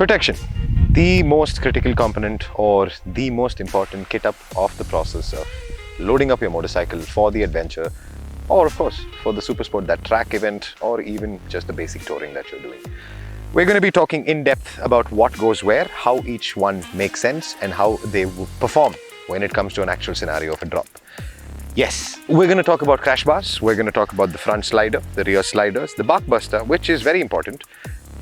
Protection, the most critical component or the most important kit up of the process of loading up your motorcycle for the adventure, or of course for the super sport, that track event, or even just the basic touring that you're doing. We're going to be talking in depth about what goes where, how each one makes sense, and how they perform when it comes to an actual scenario of a drop. Yes, we're going to talk about crash bars, we're going to talk about the front slider, the rear sliders, the bark buster, which is very important,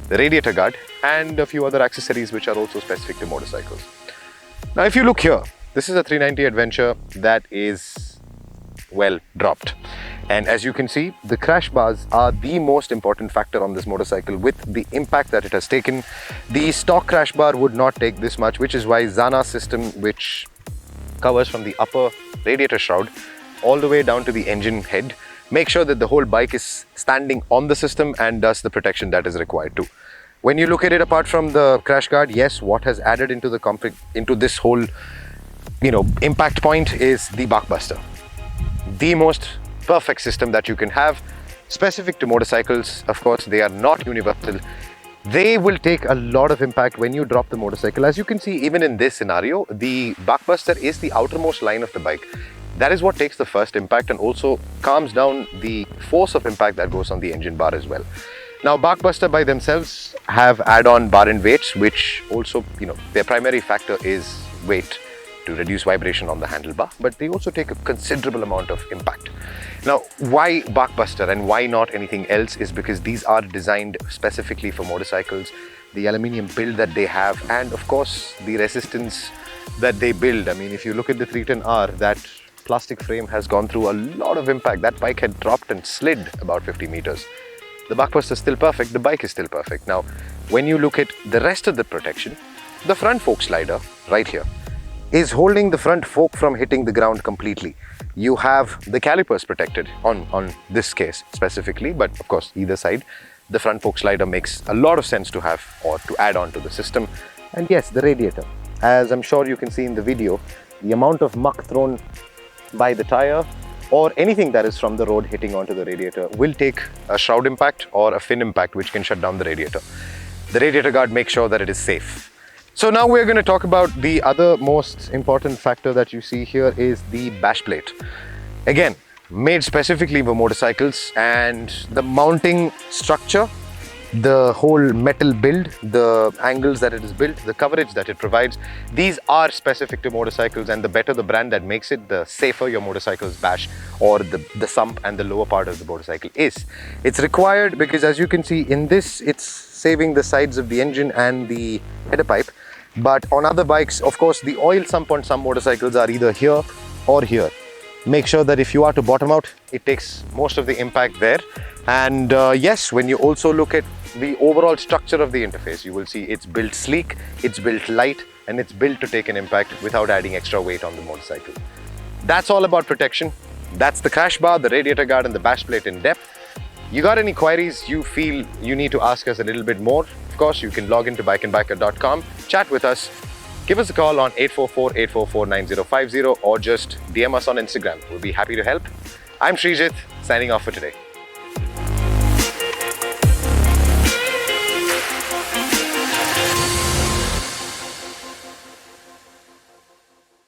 the radiator guard, and a few other accessories which are also specific to motorcycles. Now, if you look here, this is a 390 Adventure that is well dropped. And as you can see, the crash bars are the most important factor on this motorcycle with the impact that it has taken. The stock crash bar would not take this much, which is why Zana's system, which covers from the upper radiator shroud all the way down to the engine head, make sure that the whole bike is standing on the system and does the protection that is required too. When you look at it apart from the crash guard, yes, what has added into the into this whole impact point is the bark buster. The most perfect system that you can have, specific to motorcycles. Of course, they are not universal. They will take a lot of impact when you drop the motorcycle. As you can see, even in this scenario, the bark buster is the outermost line of the bike. That is what takes the first impact and also calms down the force of impact that goes on the engine bar as well. Now, bark buster by themselves have add-on bar and weights, which also, their primary factor is weight to reduce vibration on the handlebar, but they also take a considerable amount of impact. Now, why bark buster and why not anything else is because these are designed specifically for motorcycles, the aluminium build that they have, and of course, the resistance that they build. I mean, if you look at the 310R, that plastic frame has gone through a lot of impact. That bike had dropped and slid about 50 meters. The bark buster is still perfect, the bike is still perfect. Now, when you look at the rest of the protection, the front fork slider right here is holding the front fork from hitting the ground completely. You have the calipers protected on this case specifically, but of course either side, the front fork slider makes a lot of sense to have or to add on to the system. And yes, the radiator, as I'm sure you can see in the video, the amount of muck thrown by the tire or anything that is from the road hitting onto the radiator will take a shroud impact or a fin impact, which can shut down the radiator. The radiator guard makes sure that it is safe. So now we're going to talk about the other most important factor that you see here is the bash plate. Again, made specifically for motorcycles, and the mounting structure, the whole metal build, the angles that it is built, the coverage that it provides, these are specific to motorcycles, and the better the brand that makes it, the safer your motorcycle's bash or the sump and the lower part of the motorcycle is. It's required because, as you can see in this, it's saving the sides of the engine and the header pipe. But on other bikes, of course, the oil sump on some motorcycles are either here or here. Make sure that if you are to bottom out, it takes most of the impact there. And yes, when you also look at the overall structure of the interface, you will see it's built sleek, it's built light, and it's built to take an impact without adding extra weight on the motorcycle. That's all about protection. That's the crash bar, the radiator guard, and the bash plate in depth. You got any queries you feel you need to ask us a little bit more? Of course, you can log into bikenbiker.com, chat with us, give us a call on 844-844-9050, or just DM us on Instagram. We'll be happy to help. I'm Srijit, signing off for today.